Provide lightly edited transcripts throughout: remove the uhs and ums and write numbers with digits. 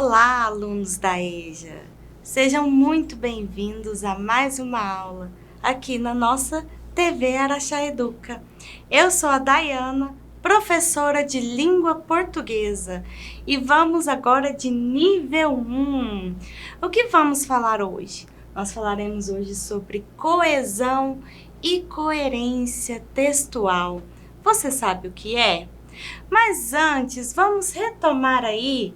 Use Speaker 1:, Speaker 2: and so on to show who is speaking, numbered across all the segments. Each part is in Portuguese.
Speaker 1: Olá, alunos da EJA! Sejam muito bem-vindos a mais uma aula aqui na nossa TV Araxá Educa. Eu sou a Dayana, professora de língua portuguesa, e vamos agora de nível 1. O que vamos falar hoje? Nós falaremos hoje sobre coesão e coerência textual. Você sabe o que é? Mas antes, vamos retomar aí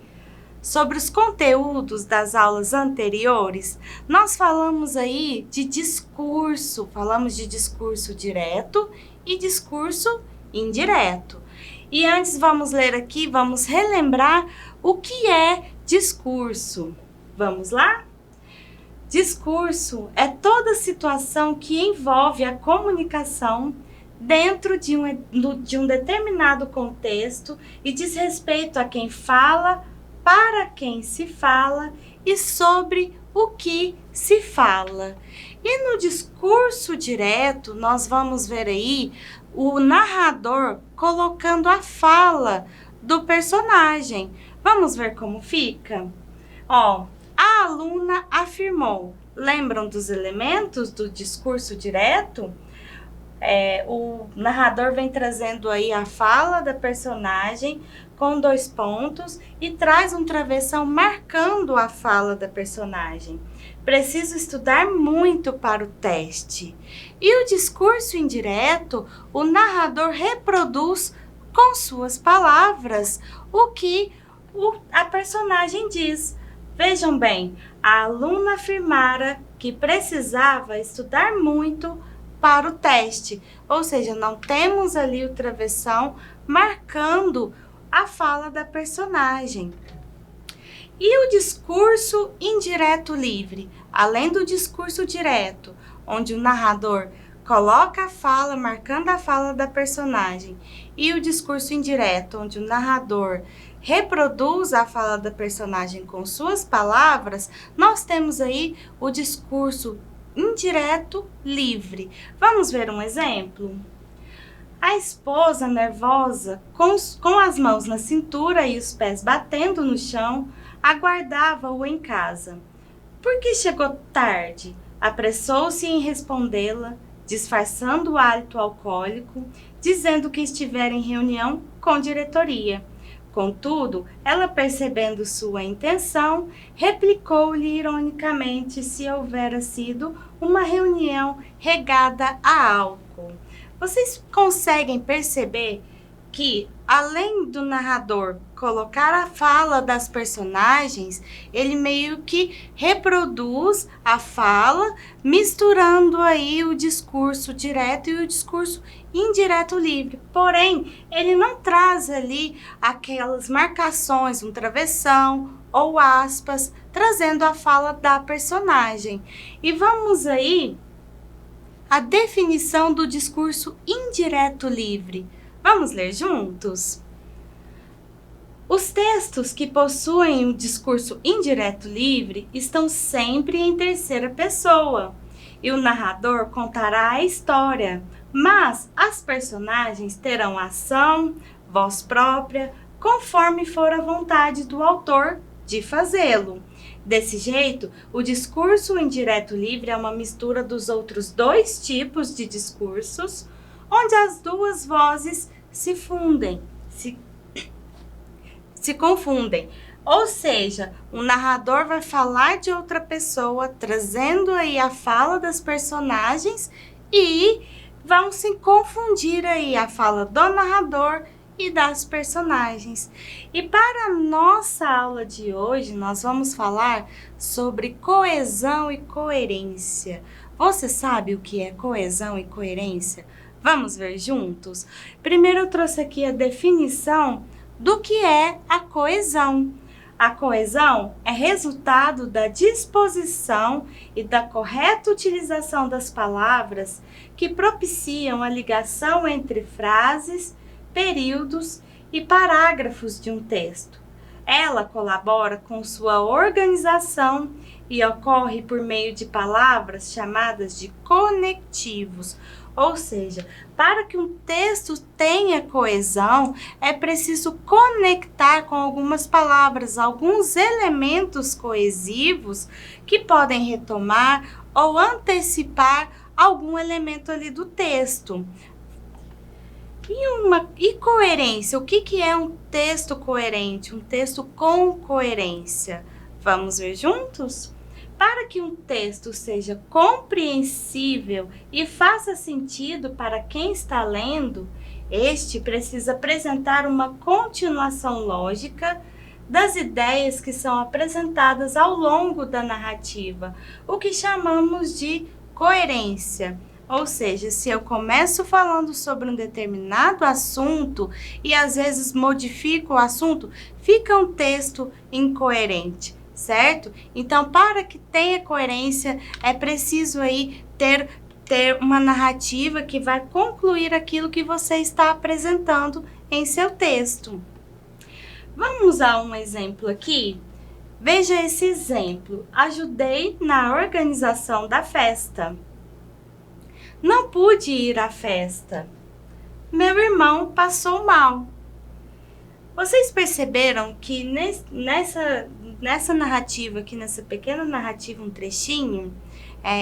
Speaker 1: sobre os conteúdos das aulas anteriores. Nós falamos aí de discurso, falamos de discurso direto e discurso indireto. E antes vamos ler aqui, vamos relembrar o que é discurso. Vamos lá? Discurso é toda situação que envolve a comunicação dentro de um determinado contexto e diz respeito a quem fala, para quem se fala e sobre o que se fala. E no discurso direto, nós vamos ver aí o narrador colocando a fala do personagem. Vamos ver como fica? Ó, a aluna afirmou. Lembram dos elementos do discurso direto? O narrador vem trazendo aí a fala da personagem com 2 pontos e traz um travessão marcando a fala da personagem. Preciso estudar muito para o teste. E o discurso indireto, o narrador reproduz com suas palavras o que a personagem diz. Vejam bem, a aluna afirmara que precisava estudar muito para o teste, ou seja, não temos ali o travessão marcando a fala da personagem. E o discurso indireto livre, além do discurso direto, onde o narrador coloca a fala, marcando a fala da personagem, e o discurso indireto, onde o narrador reproduz a fala da personagem com suas palavras, nós temos aí o discurso indireto livre. Vamos ver um exemplo? A esposa, nervosa, com as mãos na cintura e os pés batendo no chão, aguardava-o em casa. Por que chegou tarde? Apressou-se em respondê-la, disfarçando o hálito alcoólico, dizendo que estivera em reunião com diretoria. Contudo, ela, percebendo sua intenção, replicou-lhe ironicamente se houvera sido uma reunião regada a álcool. Vocês conseguem perceber que, além do narrador colocar a fala das personagens, ele meio que reproduz a fala, misturando aí o discurso direto e o discurso indireto livre. Porém, ele não traz ali aquelas marcações, um travessão ou aspas, trazendo a fala da personagem. E vamos aí à definição do discurso indireto livre. Vamos ler juntos? Os textos que possuem o discurso indireto livre estão sempre em terceira pessoa, e o narrador contará a história, mas as personagens terão ação, voz própria, conforme for a vontade do autor de fazê-lo. Desse jeito, o discurso indireto livre é uma mistura dos outros 2 tipos de discursos, onde as 2 vozes se confundem. Ou seja, o narrador vai falar de outra pessoa, trazendo aí a fala das personagens e vão se confundir aí a fala do narrador e das personagens. E para a nossa aula de hoje, nós vamos falar sobre coesão e coerência. Você sabe o que é coesão e coerência? Vamos ver juntos? Primeiro eu trouxe aqui a definição do que é a coesão. A coesão é resultado da disposição e da correta utilização das palavras que propiciam a ligação entre frases, períodos e parágrafos de um texto. Ela colabora com sua organização e ocorre por meio de palavras chamadas de conectivos. Ou seja, para que um texto tenha coesão, é preciso conectar com algumas palavras, alguns elementos coesivos que podem retomar ou antecipar algum elemento ali do texto. E coerência? O que é um texto coerente? Um texto com coerência? Vamos ver juntos? Para que um texto seja compreensível e faça sentido para quem está lendo, este precisa apresentar uma continuação lógica das ideias que são apresentadas ao longo da narrativa, o que chamamos de coerência. Ou seja, se eu começo falando sobre um determinado assunto e às vezes modifico o assunto, fica um texto incoerente, certo? Então, para que tenha coerência, é preciso aí ter uma narrativa que vai concluir aquilo que você está apresentando em seu texto. Vamos a um exemplo aqui? Veja esse exemplo. Ajudei na organização da festa. Não pude ir à festa. Meu irmão passou mal. Vocês perceberam que nessa narrativa aqui, nessa pequena narrativa, um trechinho,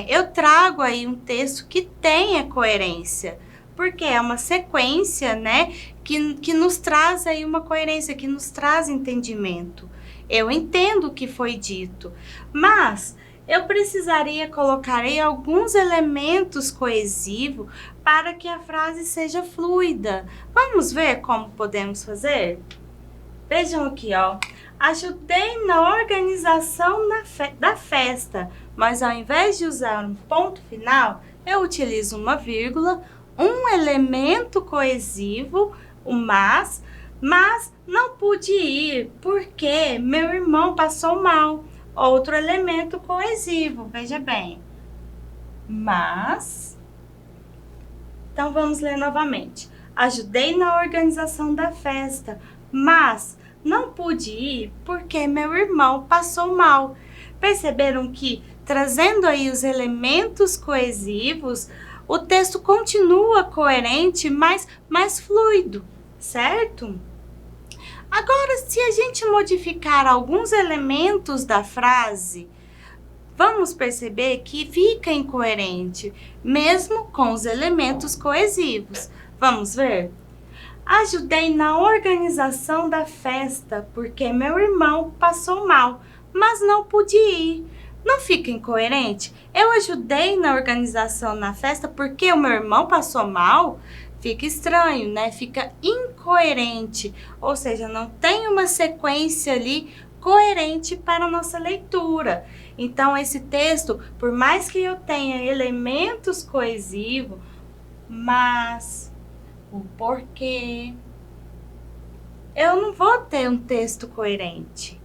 Speaker 1: eu trago aí um texto que tenha coerência, porque é uma sequência, né, que nos traz aí uma coerência, que nos traz entendimento. Eu entendo o que foi dito, mas eu precisaria colocar aí alguns elementos coesivos para que a frase seja fluida. Vamos ver como podemos fazer? Vejam aqui, ó. Ajudei na organização da festa, mas ao invés de usar um ponto final, eu utilizo uma vírgula, um elemento coesivo, o mas não pude ir porque meu irmão passou mal. Outro elemento coesivo, veja bem. Mas, então vamos ler novamente. Ajudei na organização da festa, mas não pude ir porque meu irmão passou mal. Perceberam que, trazendo aí os elementos coesivos, o texto continua coerente, mas mais fluido, certo? Agora, se a gente modificar alguns elementos da frase, vamos perceber que fica incoerente, mesmo com os elementos coesivos. Vamos ver? Ajudei na organização da festa porque meu irmão passou mal, mas não pude ir. Não fica incoerente? Eu ajudei na organização na festa porque o meu irmão passou mal? Fica estranho, né? Fica incoerente, ou seja, não tem uma sequência ali coerente para a nossa leitura. Então, esse texto, por mais que eu tenha elementos coesivos, mas o porquê, eu não vou ter um texto coerente.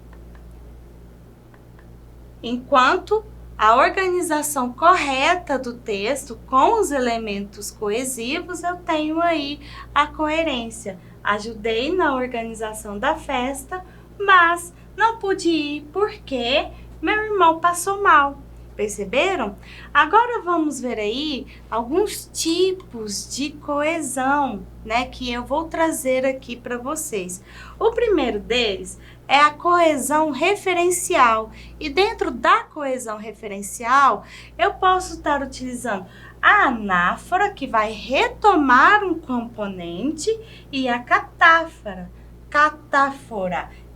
Speaker 1: Enquanto a organização correta do texto, com os elementos coesivos, eu tenho aí a coerência. Ajudei na organização da festa, mas não pude ir porque meu irmão passou mal. Perceberam? Agora vamos ver aí alguns tipos de coesão, né, que eu vou trazer aqui para vocês. O primeiro deles é a coesão referencial. E dentro da coesão referencial, eu posso estar utilizando a anáfora, que vai retomar um componente, e a catáfora,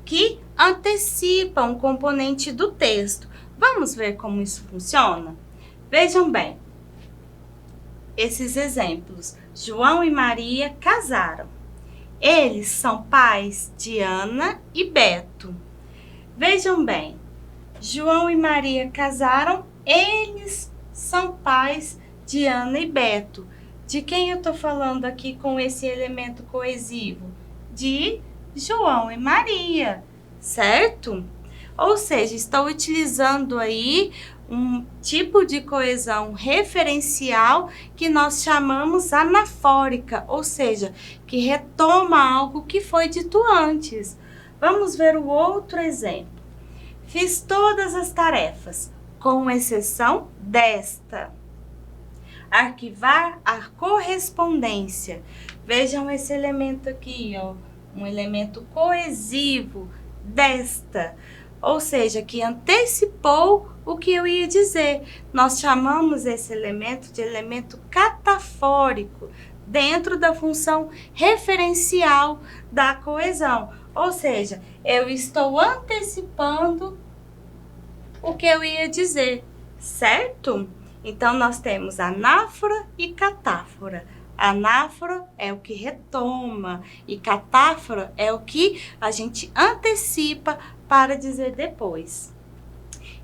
Speaker 1: que antecipa um componente do texto. Vamos ver como isso funciona? Vejam bem, esses exemplos. João e Maria casaram. Eles são pais de Ana e Beto. Vejam bem, João e Maria casaram, eles são pais de Ana e Beto. De quem eu estou falando aqui com esse elemento coesivo? De João e Maria, certo? Ou seja, estou utilizando aí um tipo de coesão referencial que nós chamamos anafórica, ou seja, que retoma algo que foi dito antes. Vamos ver o outro exemplo. Fiz todas as tarefas, com exceção desta. Arquivar a correspondência. Vejam esse elemento aqui, ó, um elemento coesivo, desta, ou seja, que antecipou o que eu ia dizer. Nós chamamos esse elemento de elemento catafórico, dentro da função referencial da coesão. Ou seja, eu estou antecipando o que eu ia dizer, certo? Então, nós temos anáfora e catáfora. Anáfora é o que retoma e catáfora é o que a gente antecipa para dizer depois.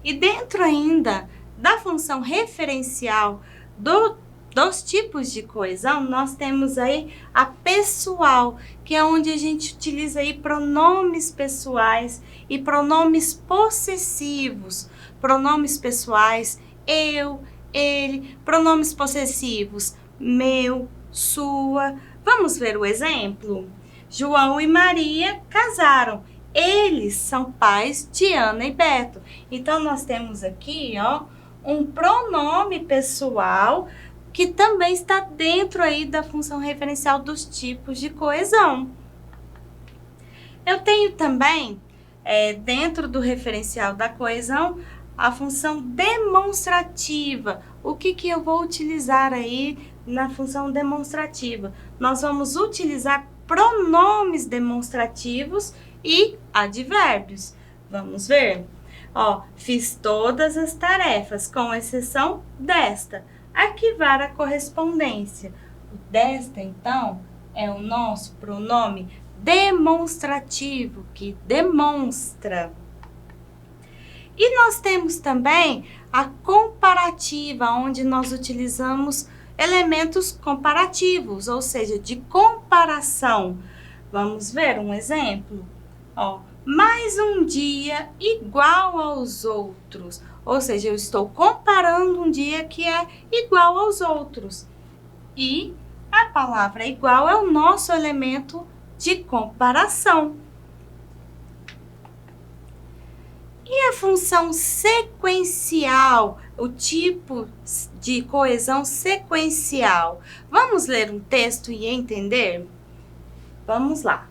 Speaker 1: E dentro ainda da função referencial dos tipos de coesão, nós temos aí a pessoal, que é onde a gente utiliza aí pronomes pessoais e pronomes possessivos. Pronomes pessoais, eu, ele, pronomes possessivos, meu, sua. Vamos ver o exemplo? João e Maria casaram. Eles são pais de Ana e Beto. Então, nós temos aqui, ó, um pronome pessoal que também está dentro aí da função referencial dos tipos de coesão. Eu tenho também, dentro do referencial da coesão, a função demonstrativa. O que eu vou utilizar aí na função demonstrativa? Nós vamos utilizar pronomes demonstrativos e advérbios. Vamos ver? Ó, fiz todas as tarefas, com exceção desta. Arquivar a correspondência. O desta, então, é o nosso pronome demonstrativo, que demonstra. E nós temos também a comparativa, onde nós utilizamos elementos comparativos, ou seja, de comparação. Vamos ver um exemplo? Ó, mais um dia igual aos outros. Ou seja, eu estou comparando um dia que é igual aos outros. E a palavra igual é o nosso elemento de comparação. E a função sequencial, o tipo de coesão sequencial? Vamos ler um texto e entender? Vamos lá.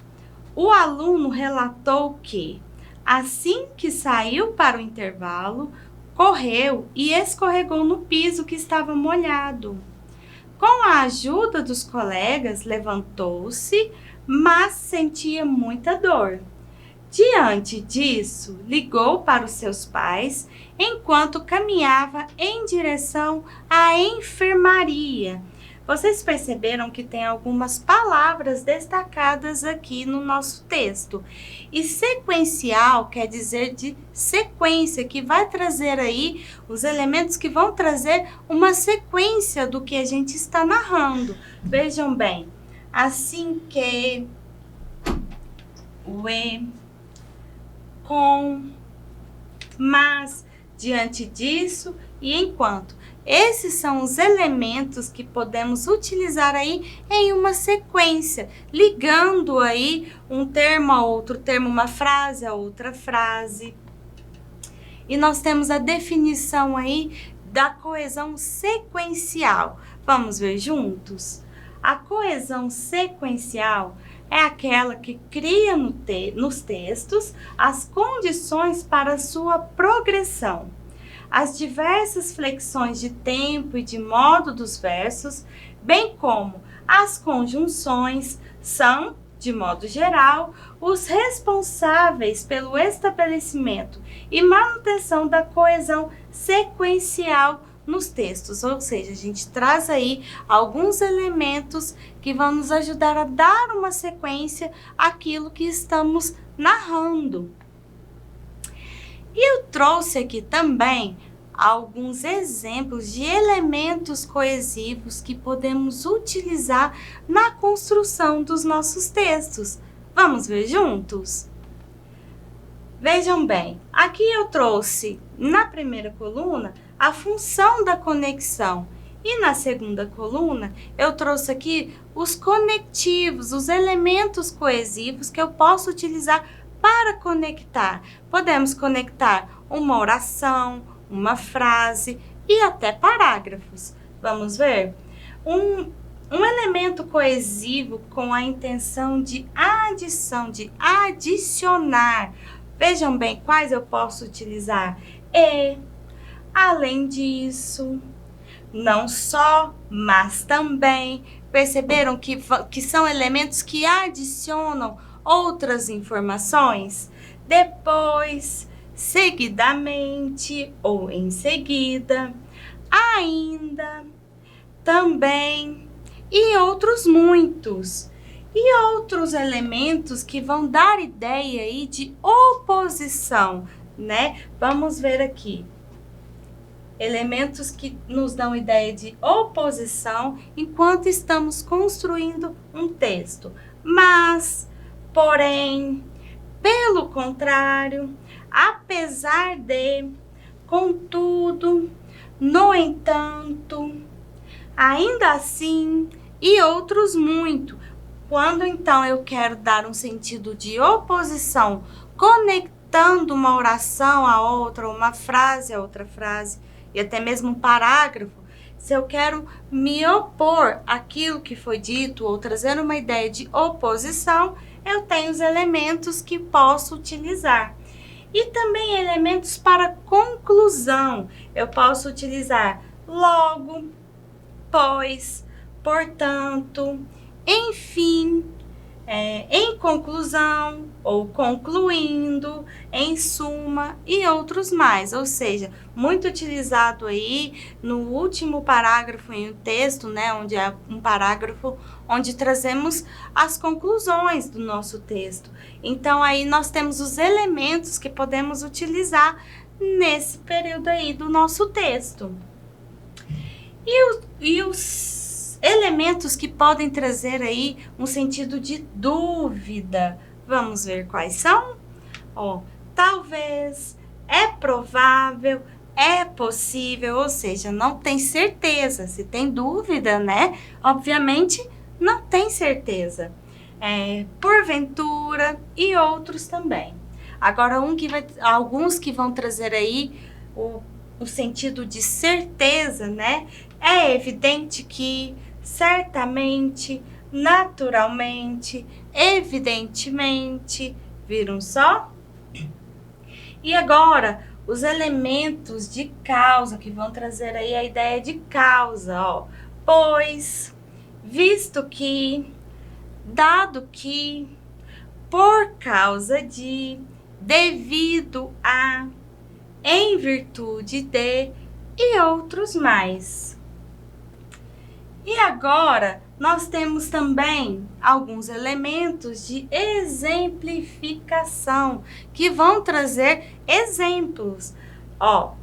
Speaker 1: O aluno relatou que, assim que saiu para o intervalo, correu e escorregou no piso que estava molhado. Com a ajuda dos colegas, levantou-se, mas sentia muita dor. Diante disso, ligou para os seus pais enquanto caminhava em direção à enfermaria. Vocês perceberam que tem algumas palavras destacadas aqui no nosso texto. E sequencial quer dizer de sequência, que vai trazer aí os elementos que vão trazer uma sequência do que a gente está narrando. Vejam bem, assim que, o e, com, mas, diante disso e enquanto. Esses são os elementos que podemos utilizar aí em uma sequência, ligando aí um termo a outro termo, uma frase a outra frase. E nós temos a definição aí da coesão sequencial. Vamos ver juntos? A coesão sequencial é aquela que cria nos textos as condições para sua progressão. As diversas flexões de tempo e de modo dos versos, bem como as conjunções, são, de modo geral, os responsáveis pelo estabelecimento e manutenção da coesão sequencial nos textos. Ou seja, a gente traz aí alguns elementos que vão nos ajudar a dar uma sequência àquilo que estamos narrando. E eu trouxe aqui também alguns exemplos de elementos coesivos que podemos utilizar na construção dos nossos textos. Vamos ver juntos? Vejam bem, aqui eu trouxe na primeira coluna a função da conexão e na segunda coluna eu trouxe aqui os conectivos, os elementos coesivos que eu posso utilizar para conectar. Podemos conectar uma oração, uma frase e até parágrafos. Vamos ver? Um elemento coesivo com a intenção de adição, de adicionar. Vejam bem quais eu posso utilizar. E, além disso, não só, mas também. Perceberam que são elementos que adicionam outras informações? Depois, seguidamente ou em seguida, ainda, também e outros muitos. E outros elementos que vão dar ideia aí de oposição, né? Vamos ver aqui. Elementos que nos dão ideia de oposição enquanto estamos construindo um texto. Mas, porém, pelo contrário, apesar de, contudo, no entanto, ainda assim e outros muito. Quando então eu quero dar um sentido de oposição, conectando uma oração a outra, uma frase a outra frase, e até mesmo um parágrafo, se eu quero me opor àquilo que foi dito ou trazer uma ideia de oposição, eu tenho os elementos que posso utilizar. E também elementos para conclusão. Eu posso utilizar logo, pois, portanto, enfim, em conclusão ou concluindo, em suma e outros mais. Ou seja, muito utilizado aí no último parágrafo em um texto, né, onde é um parágrafo onde trazemos as conclusões do nosso texto. Então aí nós temos os elementos que podemos utilizar nesse período aí do nosso texto. E os elementos que podem trazer aí um sentido de dúvida. Vamos ver quais são? Talvez, é provável, é possível, ou seja, não tem certeza. Se tem dúvida, né? Obviamente, não tem certeza. Porventura e outros também. Agora, alguns que vão trazer aí o sentido de certeza, né? É evidente que, certamente, naturalmente, evidentemente, viram só? E agora, os elementos de causa, que vão trazer aí a ideia de causa, pois, visto que, dado que, por causa de, devido a, em virtude de e outros mais. E agora, nós temos também alguns elementos de exemplificação, que vão trazer exemplos.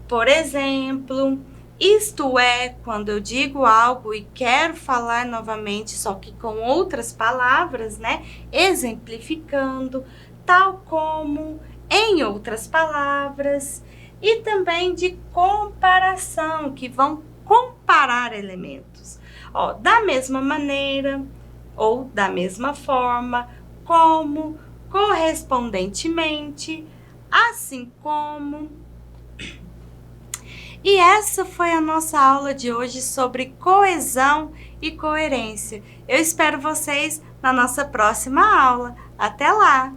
Speaker 1: Por exemplo, isto é, quando eu digo algo e quero falar novamente, só que com outras palavras, né? Exemplificando, tal como, em outras palavras, e também de comparação, que vão comparar elementos. Da mesma maneira, ou da mesma forma, como, correspondentemente, assim como. E essa foi a nossa aula de hoje sobre coesão e coerência. Eu espero vocês na nossa próxima aula. Até lá!